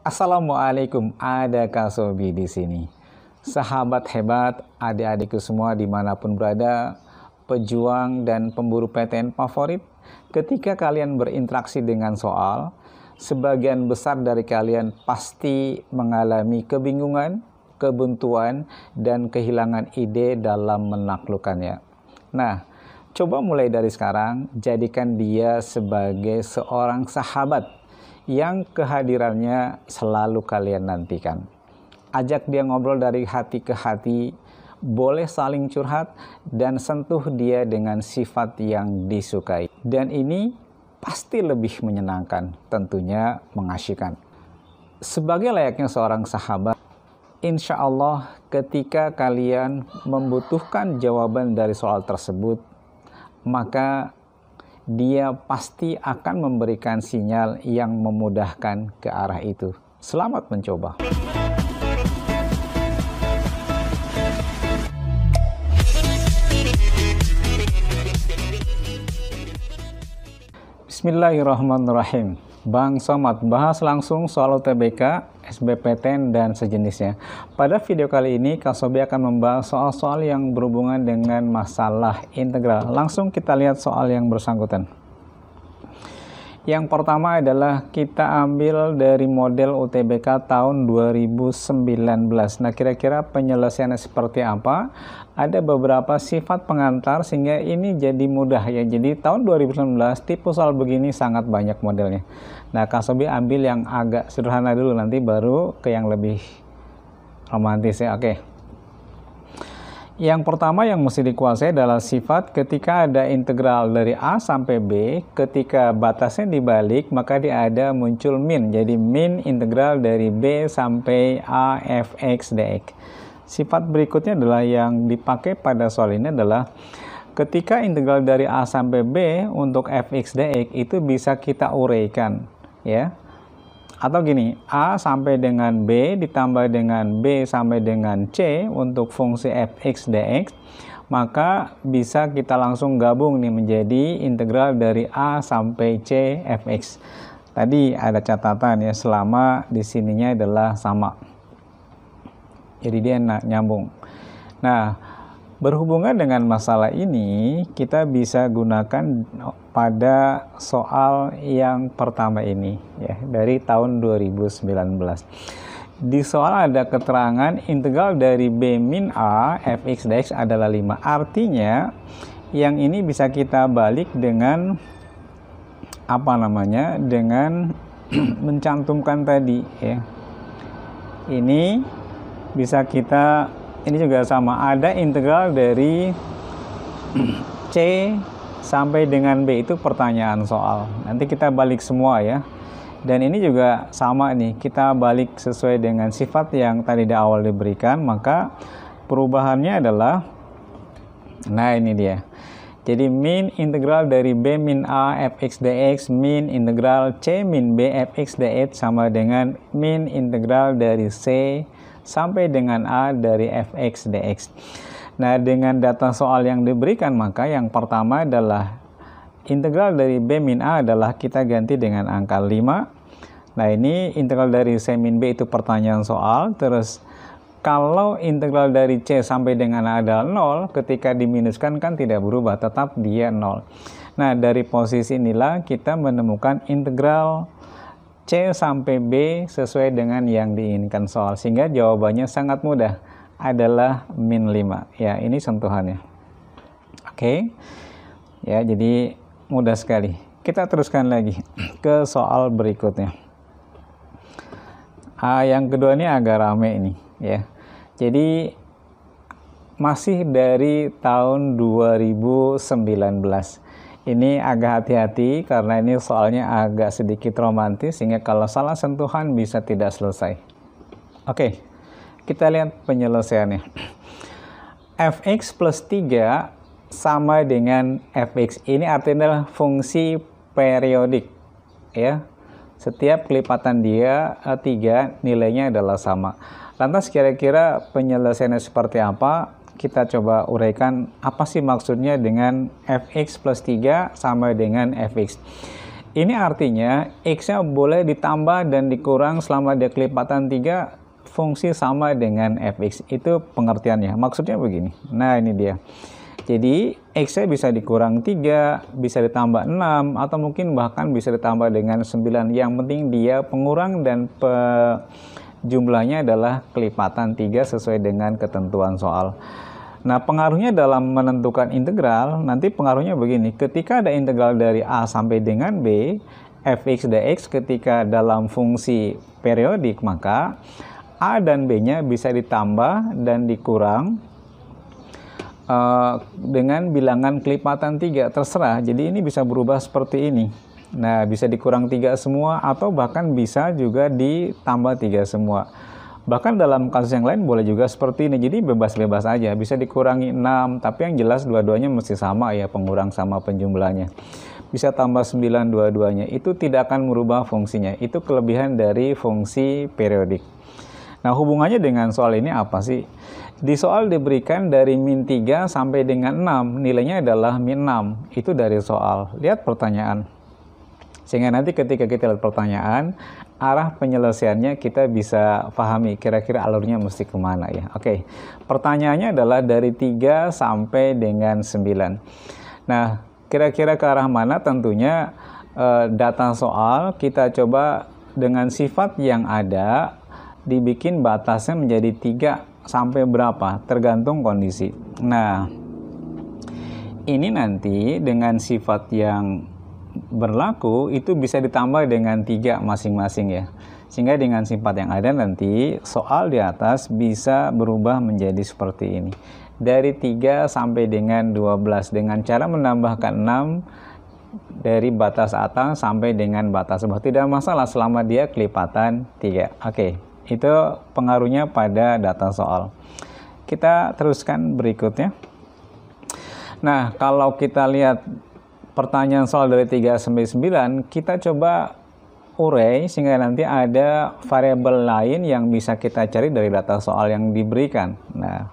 Assalamualaikum, ada Kak Sobi di sini. Sahabat hebat, adik-adikku semua dimanapun berada, pejuang dan pemburu PTN favorit, ketika kalian berinteraksi dengan soal, sebagian besar dari kalian pasti mengalami kebingungan, kebuntuan, dan kehilangan ide dalam menaklukkannya. Nah, coba mulai dari sekarang, jadikan dia sebagai seorang sahabat yang kehadirannya selalu kalian nantikan. Ajak dia ngobrol dari hati ke hati, boleh saling curhat, dan sentuh dia dengan sifat yang disukai. Dan ini pasti lebih menyenangkan, tentunya mengasyikkan. Sebagai layaknya seorang sahabat, insya Allah ketika kalian membutuhkan jawaban dari soal tersebut, maka dia pasti akan memberikan sinyal yang memudahkan ke arah itu. Selamat mencoba. Bismillahirrahmanirrahim. Bang Somad, bahas langsung soal UTBK, SBPTN, dan sejenisnya. Pada video kali ini, Kak Sobi akan membahas soal-soal yang berhubungan dengan masalah integral. Langsung kita lihat soal yang bersangkutan. Yang pertama adalah kita ambil dari model UTBK tahun 2019. Nah, kira-kira penyelesaiannya seperti apa? Ada beberapa sifat pengantar sehingga ini jadi mudah ya. Jadi tahun 2019 tipe soal begini sangat banyak modelnya. Nah, Kak Sobi ambil yang agak sederhana dulu, nanti baru ke yang lebih romantis ya. Oke. Yang pertama yang mesti dikuasai adalah sifat ketika ada integral dari A sampai B, ketika batasnya dibalik maka dia ada muncul min. Jadi min integral dari B sampai A fx dx. Sifat berikutnya adalah yang dipakai pada soal ini adalah ketika integral dari A sampai B untuk fx dx itu bisa kita uraikan ya. Atau gini, A sampai dengan B ditambah dengan B sampai dengan C untuk fungsi fx dx, maka bisa kita langsung gabung nih menjadi integral dari A sampai C fx. Tadi ada catatan ya, selama di sininya adalah sama. Jadi dia nyambung. Nah, berhubungan dengan masalah ini, kita bisa gunakan pada soal yang pertama ini ya, dari tahun 2019. Di soal ada keterangan integral dari B min A fx dx adalah 5. Artinya yang ini bisa kita balik dengan apa namanya? Dengan mencantumkan tadi ya. Ini bisa kita, ini juga sama, ada integral dari C sampai dengan B, itu pertanyaan soal. Nanti kita balik semua ya. Dan ini juga sama nih, kita balik sesuai dengan sifat yang tadi di awal diberikan, maka perubahannya adalah, nah ini dia. Jadi min integral dari B min A fx dx min integral C min B fx dx sama dengan min integral dari C sampai dengan A dari fx dx. Nah, dengan data soal yang diberikan, maka yang pertama adalah integral dari B min A adalah kita ganti dengan angka 5. Nah, ini integral dari C min B itu pertanyaan soal. Terus, kalau integral dari C sampai dengan A adalah 0, ketika diminuskan kan tidak berubah, tetap dia 0. Nah, dari posisi inilah kita menemukan integral C sampai B sesuai dengan yang diinginkan soal. Sehingga jawabannya sangat mudah, adalah min 5. Ya, ini sentuhannya. Oke. Ya, jadi mudah sekali. Kita teruskan lagi ke soal berikutnya. Yang kedua ini agak rame ini ya. Jadi masih dari tahun 2019. Ini agak hati-hati karena ini soalnya agak sedikit romantis sehingga kalau salah sentuhan bisa tidak selesai. Oke. Kita lihat penyelesaiannya. Fx plus 3 sama dengan fx. Ini artinya adalah fungsi periodik. Ya. Setiap kelipatan dia 3 nilainya adalah sama. Lantas kira-kira penyelesaiannya seperti apa? Kita coba uraikan apa sih maksudnya dengan fx plus 3 sama dengan fx. Ini artinya X-nya boleh ditambah dan dikurang selama dia kelipatan 3 fungsi sama dengan fx. Itu pengertiannya. Maksudnya begini. Nah, ini dia. Jadi X-nya bisa dikurang 3, bisa ditambah 6, atau mungkin bahkan bisa ditambah dengan 9. Yang penting dia pengurang dan jumlahnya adalah kelipatan 3 sesuai dengan ketentuan soal. Nah, pengaruhnya dalam menentukan integral, nanti pengaruhnya begini. Ketika ada integral dari A sampai dengan B, fx dx ketika dalam fungsi periodik, maka A dan B-nya bisa ditambah dan dikurang dengan bilangan kelipatan 3, terserah. Jadi ini bisa berubah seperti ini. Nah, bisa dikurang 3 semua atau bahkan bisa juga ditambah 3 semua. Bahkan dalam kasus yang lain boleh juga seperti ini. Jadi bebas-bebas aja. Bisa dikurangi 6, tapi yang jelas dua-duanya mesti sama ya, pengurang sama penjumlahnya. Bisa tambah 9 dua-duanya. Itu tidak akan merubah fungsinya. Itu kelebihan dari fungsi periodik. Nah, hubungannya dengan soal ini apa sih? Di soal diberikan dari min 3 sampai dengan 6. Nilainya adalah min 6. Itu dari soal. Lihat pertanyaan. Sehingga nanti ketika kita lihat pertanyaan, arah penyelesaiannya kita bisa pahami kira-kira alurnya mesti kemana ya. Oke, pertanyaannya adalah dari 3 sampai dengan 9. Nah, kira-kira ke arah mana? Tentunya data soal kita coba dengan sifat yang ada, dibikin batasnya menjadi 3 sampai berapa, tergantung kondisi. Nah, ini nanti dengan sifat yang berlaku itu bisa ditambah dengan 3 masing-masing ya. Sehingga dengan sifat yang ada nanti soal di atas bisa berubah menjadi seperti ini. Dari 3 sampai dengan 12 dengan cara menambahkan 6 dari batas atas sampai dengan batas bawah. Tidak masalah selama dia kelipatan 3. Oke, itu pengaruhnya pada data soal. Kita teruskan berikutnya. Nah, kalau kita lihat pertanyaan soal dari 3 sampai 9, kita coba urai sehingga nanti ada variabel lain yang bisa kita cari dari data soal yang diberikan. Nah,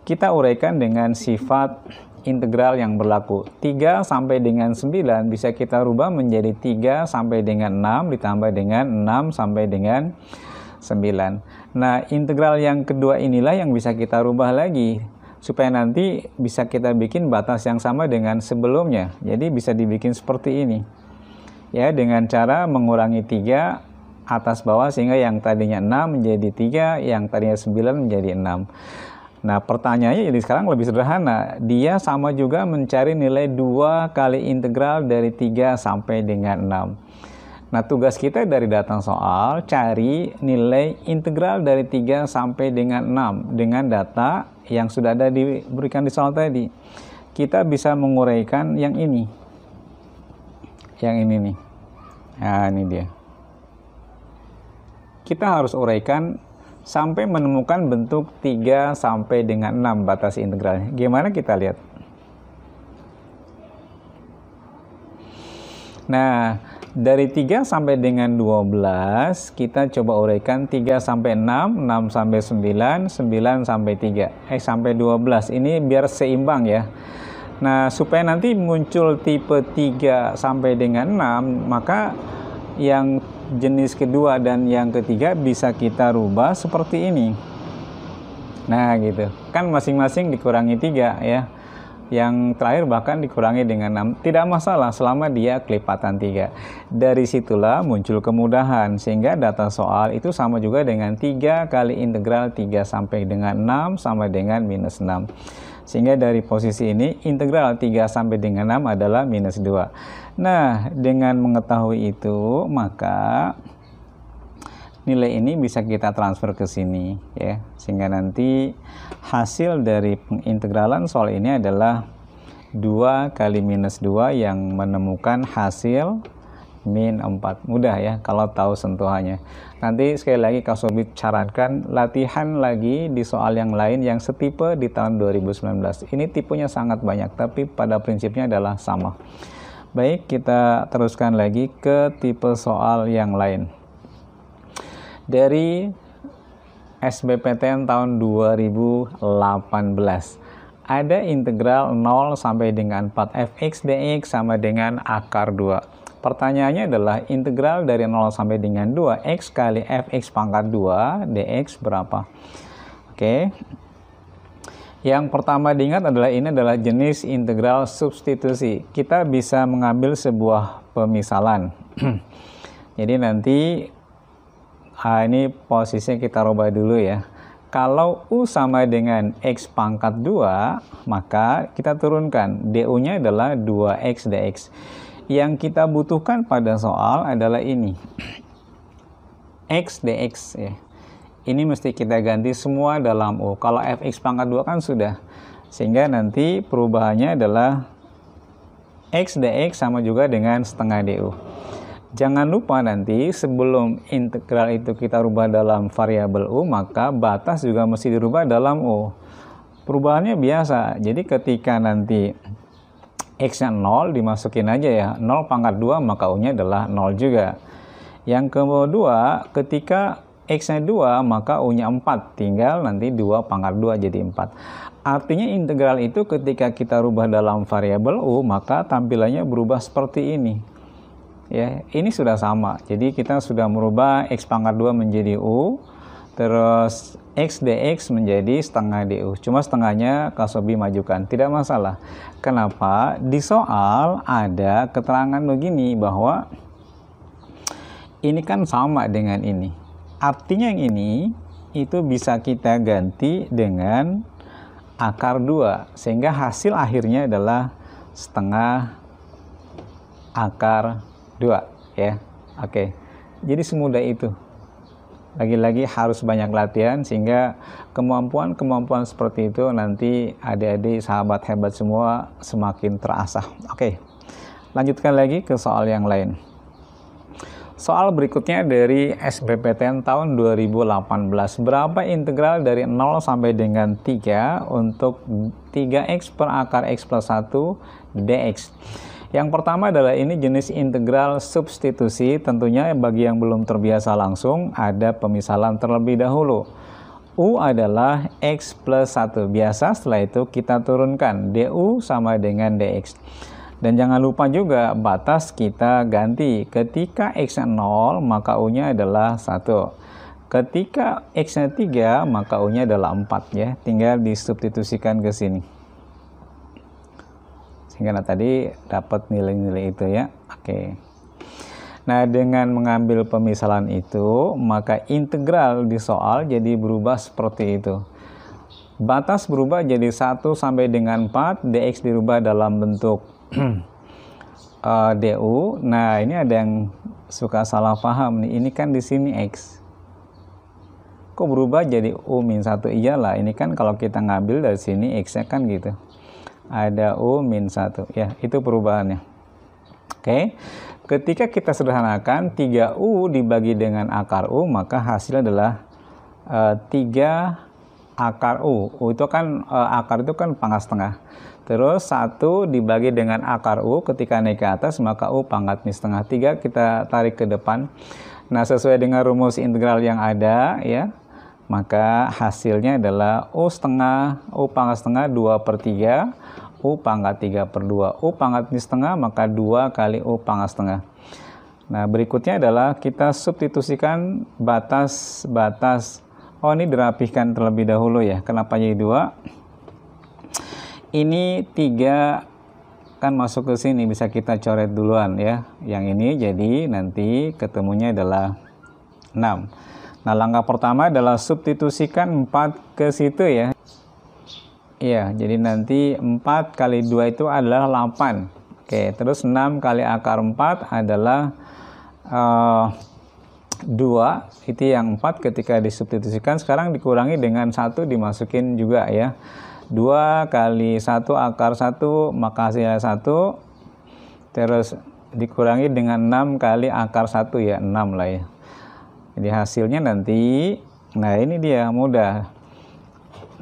kita uraikan dengan sifat integral yang berlaku. 3 sampai dengan 9 bisa kita rubah menjadi 3 sampai dengan 6 ditambah dengan 6 sampai dengan 9. Nah, integral yang kedua inilah yang bisa kita rubah lagi supaya nanti bisa kita bikin batas yang sama dengan sebelumnya. Jadi bisa dibikin seperti ini. Ya, dengan cara mengurangi 3 atas bawah sehingga yang tadinya 6 menjadi 3, yang tadinya 9 menjadi 6. Nah, pertanyaannya jadi sekarang lebih sederhana. Dia sama juga mencari nilai 2 kali integral dari 3 sampai dengan 6. Nah, tugas kita dari data soal cari nilai integral dari 3 sampai dengan 6 dengan data yang sudah ada diberikan di soal tadi. Kita bisa menguraikan yang ini. Yang ini nih. Nah, ini dia. Kita harus uraikan sampai menemukan bentuk 3 sampai dengan 6 batas integralnya. Gimana kita lihat? Nah, dari 3 sampai dengan 12, kita coba uraikan 3 sampai 6, 6 sampai 9, 9 sampai 3. Sampai 12. Ini biar seimbang ya. Nah, supaya nanti muncul tipe 3 sampai dengan 6, maka yang jenis kedua dan yang ketiga bisa kita rubah seperti ini. Nah, gitu. Kan masing-masing dikurangi 3 ya. Yang terakhir bahkan dikurangi dengan 6. Tidak masalah selama dia kelipatan 3. Dari situlah muncul kemudahan. Sehingga data soal itu sama juga dengan 3 kali integral 3 sampai dengan 6 sama dengan minus 6. Sehingga dari posisi ini integral 3 sampai dengan 6 adalah minus 2. Nah, dengan mengetahui itu maka nilai ini bisa kita transfer ke sini ya, sehingga nanti hasil dari pengintegralan soal ini adalah 2 kali minus 2 yang menemukan hasil min 4. Mudah ya kalau tahu sentuhannya. Nanti sekali lagi Kak Sobit sarankan latihan lagi di soal yang lain yang setipe di tahun 2019. Ini tipenya sangat banyak tapi pada prinsipnya adalah sama. Baik, kita teruskan lagi ke tipe soal yang lain. Dari SBPTN tahun 2018 ada integral 0 sampai dengan 4 fx dx sama dengan akar 2. Pertanyaannya adalah integral dari 0 sampai dengan 2x kali fx pangkat 2 dx berapa? Oke. Yang pertama diingat adalah ini adalah jenis integral substitusi. Kita bisa mengambil sebuah pemisalan. Jadi nanti ini posisinya kita rubah dulu ya. Kalau U sama dengan X pangkat 2, maka kita turunkan. DU-nya adalah 2X dx. Yang kita butuhkan pada soal adalah ini. X dx ya. Ini mesti kita ganti semua dalam U. Kalau fx pangkat 2 kan sudah. Sehingga nanti perubahannya adalah X dx sama juga dengan setengah DU. Jangan lupa nanti sebelum integral itu kita rubah dalam variabel U, maka batas juga mesti dirubah dalam U. Perubahannya biasa. Jadi ketika nanti X-nya 0, dimasukin aja ya. 0 pangkat 2, maka U-nya adalah 0 juga. Yang kedua, ketika X-nya 2, maka U-nya 4. Tinggal nanti 2 pangkat 2 jadi 4. Artinya integral itu ketika kita rubah dalam variabel U, maka tampilannya berubah seperti ini. Ya, ini sudah sama. Jadi kita sudah merubah X pangkat 2 menjadi U, terus X dx menjadi setengah DU. Cuma setengahnya Kak Sobi majukan. Tidak masalah. Kenapa? Di soal ada keterangan begini bahwa ini kan sama dengan ini. Artinya yang ini itu bisa kita ganti dengan akar 2. Sehingga hasil akhirnya adalah setengah akar 2. Ya. Oke. Jadi semudah itu. Lagi-lagi harus banyak latihan sehingga kemampuan-kemampuan seperti itu nanti adik-adik sahabat hebat semua semakin terasah. Oke. Lanjutkan lagi ke soal yang lain. Soal berikutnya dari SBPTN tahun 2018. Berapa integral dari 0 sampai dengan 3 untuk 3x per akar x plus 1 dx? Yang pertama adalah ini jenis integral substitusi. Tentunya bagi yang belum terbiasa langsung ada pemisalan terlebih dahulu. U adalah x plus 1. Biasa setelah itu kita turunkan. Du sama dengan dx. Dan jangan lupa juga batas kita ganti. Ketika X-nya 0, maka U-nya adalah 1. Ketika X-nya 3, maka U-nya adalah 4 ya. Tinggal disubstitusikan ke sini. Sehingga tadi dapat nilai-nilai itu ya. Oke. Nah, dengan mengambil pemisalan itu, maka integral di soal jadi berubah seperti itu. Batas berubah jadi 1 sampai dengan 4, dx dirubah dalam bentuk du. Nah, ini ada yang suka salah paham nih. Ini kan di sini x. Kok berubah jadi u-1? Iyalah, ini kan kalau kita ngambil dari sini x-nya kan gitu. Ada u-1 ya, itu perubahannya. Oke. Ketika kita sederhanakan 3u dibagi dengan akar u, maka hasilnya adalah 3 akar u. U itu kan akar itu kan pangkat setengah. Terus 1 dibagi dengan akar U, ketika naik ke atas maka U pangkat min setengah. 3 kita tarik ke depan. Nah, sesuai dengan rumus integral yang ada ya, maka hasilnya adalah U setengah, U pangkat setengah 2 per 3, U pangkat 3 per 2. U pangkat min setengah maka 2 kali U pangkat setengah. Nah, berikutnya adalah kita substitusikan batas. Oh, ini dirapihkan terlebih dahulu ya. Kenapa jadi 2? Ini 3 kan masuk ke sini, bisa kita coret duluan ya. Yang ini jadi nanti ketemunya adalah 6. Nah, langkah pertama adalah substitusikan 4 ke situ ya. Iya, jadi nanti 4 kali 2 itu adalah 8. Oke, terus 6 kali akar 4 adalah 2. Itu yang 4 ketika disubstitusikan. Sekarang dikurangi dengan 1 dimasukin juga ya. 2 kali 1 akar 1 maka hasilnya 1, terus dikurangi dengan 6 kali akar 1 ya, 6 lah ya. Jadi hasilnya nanti, nah ini dia mudah,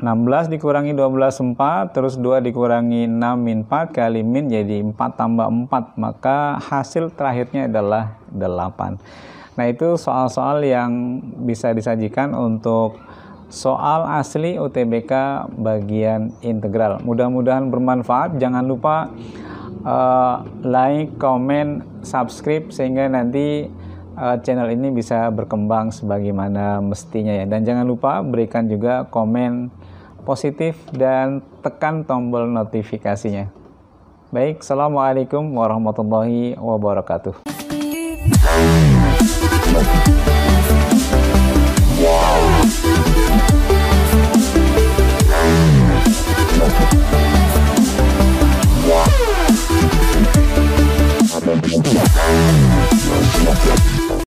16 dikurangi 12 4, terus 2 dikurangi 6 min 4 kali min jadi 4 tambah 4, maka hasil terakhirnya adalah 8. Nah, itu soal-soal yang bisa disajikan untuk soal asli UTBK bagian integral. Mudah-mudahan bermanfaat. Jangan lupa like, komen, subscribe sehingga nanti channel ini bisa berkembang sebagaimana mestinya ya. Dan jangan lupa berikan juga komen positif dan tekan tombol notifikasinya. Baik, assalamualaikum warahmatullahi wabarakatuh.